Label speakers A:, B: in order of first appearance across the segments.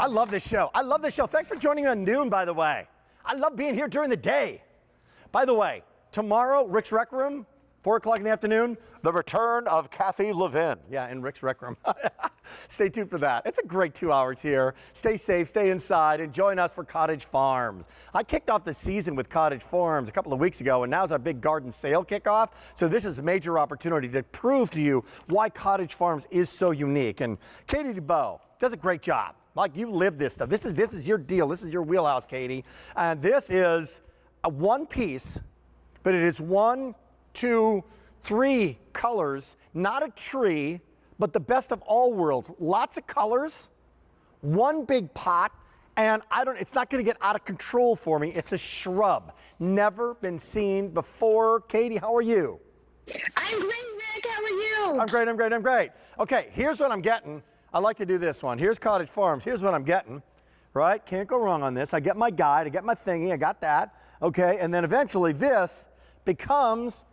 A: I love this show. I love this show. Thanks for joining me on noon, by the way. I love being here during the day. By the way, tomorrow, Rick's Rec Room, 4 o'clock in the afternoon, the return of Kathy Levin. Yeah, in Rick's Rec Room. Stay tuned for that. It's a great 2 hours here. Stay safe, stay inside, and join us for Cottage Farms. I kicked off the season with Cottage Farms a couple of weeks ago, and now's our big garden sale kickoff. So this is a major opportunity to prove to you why Cottage Farms is so unique. And Katie DeBow does a great job. Like, you live this stuff. This is your deal. This is your wheelhouse, Katie. And this is a one piece, but it is 1, 2, 3 colors, not a tree, but the best of all worlds. Lots of colors, one big pot, and it's not gonna get out of control for me. It's a shrub. Never been seen before. Katie, how are you?
B: I'm great, Rick. How are you?
A: I'm great. Okay, here's what I'm getting. I like to do this one. Here's Cottage Farms. Here's what I'm getting, right? Can't go wrong on this. I get my guide, I get my thingy, I got that. Okay, and then eventually this becomes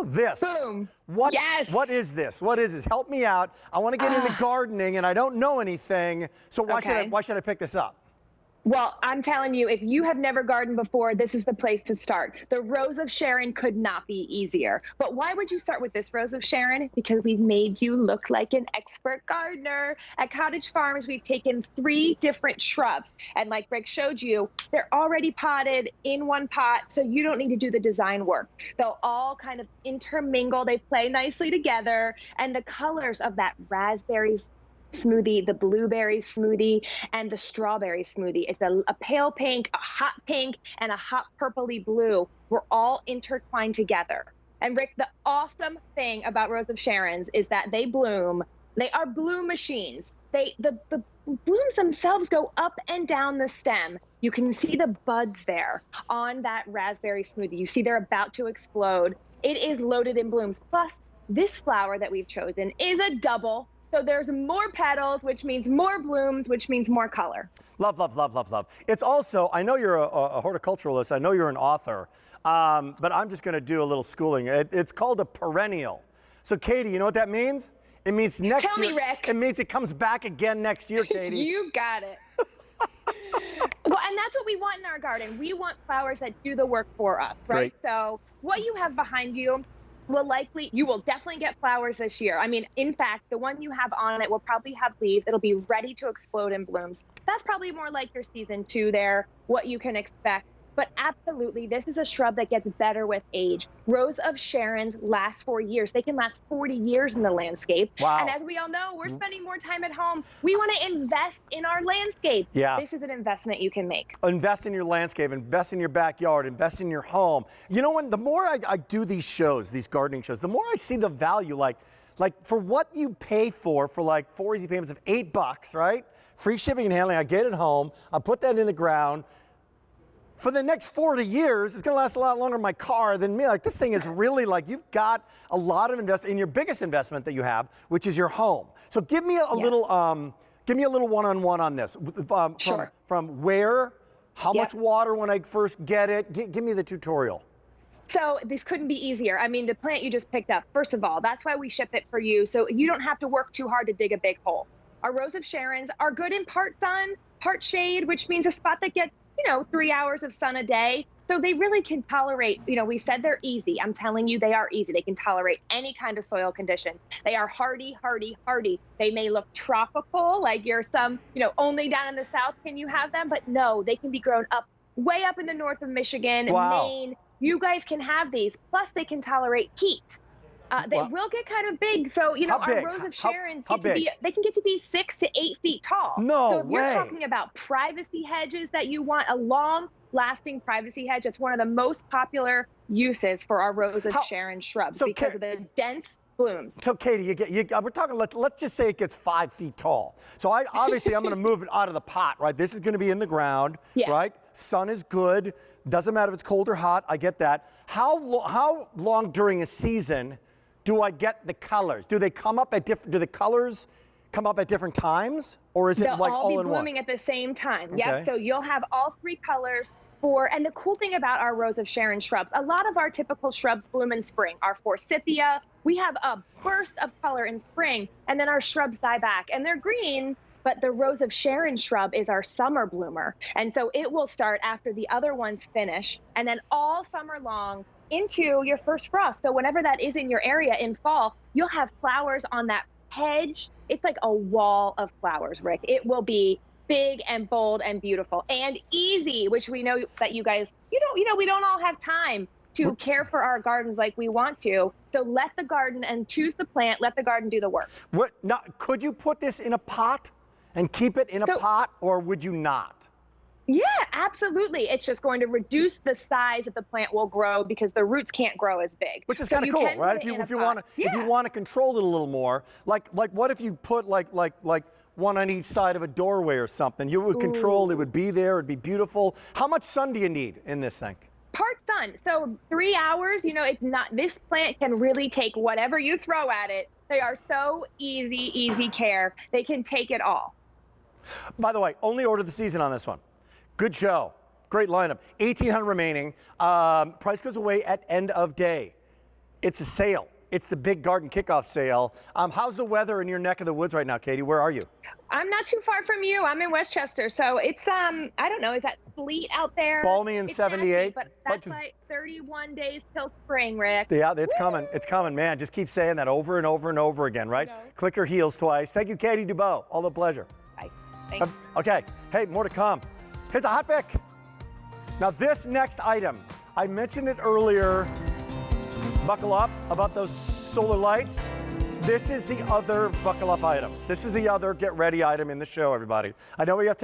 A: this.
B: Boom.
A: Yes. What is this? What is this? Help me out. I want to get into gardening and I don't know anything. So why should I pick this up?
B: Well, I'm telling you, if you have never gardened before, this is the place to start. The Rose of Sharon could not be easier. But why would you start with this Rose of Sharon? Because we've made you look like an expert gardener. At Cottage Farms, we've taken 3 different shrubs. And like Rick showed you, they're already potted in one pot, so you don't need to do the design work. They'll all kind of intermingle. They play nicely together. And the colors of that raspberry smoothie, the blueberry smoothie, and the strawberry smoothie. It's a pale pink, a hot pink, and a hot purpley blue. We're all intertwined together. And Rick, the awesome thing about Rose of Sharon's is that they bloom. They are bloom machines. The blooms themselves go up and down the stem. You can see the buds there on that raspberry smoothie. You see they're about to explode. It is loaded in blooms. Plus, this flower that we've chosen is a double. So there's more petals, which means more blooms, which means more color.
A: Love, love, love, love, love. It's also, I know you're a horticulturalist, I know you're an author, but I'm just gonna do a little schooling. It's called a perennial. So Katie, you know what that means? It means next year.
B: Tell me, Rick.
A: It means it comes back again next year, Katie.
B: You got it. Well, and that's what we want in our garden. We want flowers that do the work for us, right?
A: Great.
B: So what you have behind you, you will definitely get flowers this year. I mean, in fact, the one you have on it will probably have leaves. It'll be ready to explode in blooms. That's probably more like your season 2 there, what you can expect. But absolutely, this is a shrub that gets better with age. Rose of Sharon's last 4 years. They can last 40 years in the landscape.
A: Wow.
B: And as we all know, we're spending more time at home. We want to invest in our landscape.
A: Yeah.
B: This is an investment you can make.
A: Invest in your landscape, invest in your backyard, invest in your home. You know, the more I do these shows, these gardening shows, the more I see the value, like for what you pay for like 4 easy payments of $8, right? Free shipping and handling, I get it home, I put that in the ground. For the next 40 years, it's gonna last a lot longer in my car than me. Like, this thing is really like, you've got a lot of investment in your biggest investment that you have, which is your home. So give me a little one-on-one on this.
B: Sure.
A: From where, how much water when I first get it. Give me the tutorial.
B: So this couldn't be easier. I mean, the plant you just picked up, first of all, that's why we ship it for you, so you don't have to work too hard to dig a big hole. Our Rose of Sharon's are good in part sun, part shade, which means a spot that gets 3 hours of sun a day. So they really can tolerate, we said they're easy. I'm telling you, they are easy. They can tolerate any kind of soil conditions. They are hardy, hardy, hardy. They may look tropical, like you're only down in the South can you have them, but no, they can be grown up way up in the north of Michigan, Maine. You guys can have these. Plus they can tolerate heat. They will get kind of big. So, our Rose of Sharon's they can get to be 6 to 8 feet tall.
A: No
B: So if
A: way.
B: you're talking about privacy hedges that you want, a long-lasting privacy hedge, it's one of the most popular uses for our Rose of Sharon shrubs because of the dense blooms.
A: So Katie, we're talking, let's just say it gets 5 feet tall. So I'm gonna move it out of the pot, right? This is gonna be in the ground, right? Sun is good. Doesn't matter if it's cold or hot, I get that. How long during a season do I get the colors? Do the colors come up at different times, or is it
B: They'll
A: like
B: all
A: all
B: be
A: in one?
B: blooming at the same time.
A: Okay.
B: Yep. So you'll have all 3 colors and the cool thing about our Rose of Sharon shrubs, a lot of our typical shrubs bloom in spring. Our forsythia, we have a burst of color in spring, and then our shrubs die back, and they're green but the Rose of Sharon shrub is our summer bloomer. And so it will start after the other ones finish, and then all summer long into your first frost. So whenever that is in your area in fall, you'll have flowers on that hedge. It's like a wall of flowers, Rick. It will be big and bold and beautiful and easy, which we know that you guys, we don't all have time to care for our gardens like we want to. So let the garden and choose the plant, let the garden do the work.
A: What, now, could you put this in a pot and keep it in a pot, or would you not?
B: Yeah, absolutely. It's just going to reduce the size that the plant will grow because the roots can't grow as big.
A: Which is kind of cool, right? If you want to control it a little more, like what if you put like one on each side of a doorway or something? You would control, it would be there, it'd be beautiful. How much sun do you need in this thing?
B: Part sun. So 3 hours, it's not, this plant can really take whatever you throw at it. They are so easy care. They can take it all.
A: By the way, only order of the season on this one. Good show. Great lineup. 1,800 remaining. Price goes away at end of day. It's a sale. It's the big garden kickoff sale. How's the weather in your neck of the woods right now, Katie? Where are you?
B: I'm not too far from you. I'm in Westchester. So it's, I don't know, is that sleet out there?
A: Balmy and 78.
B: Nasty, but that's like 31 days till spring, Rick.
A: Yeah, it's coming. It's coming, man. Just keep saying that over and over and over again, right? Click your heels twice. Thank you, Katie Dubow. All the pleasure.
B: Bye. Thanks.
A: Okay. Hey, more to come. Here's a hot pick. Now, this next item, I mentioned it earlier. Buckle up about those solar lights. This is the other buckle up item. This is the other get ready item in the show, everybody. I know we have to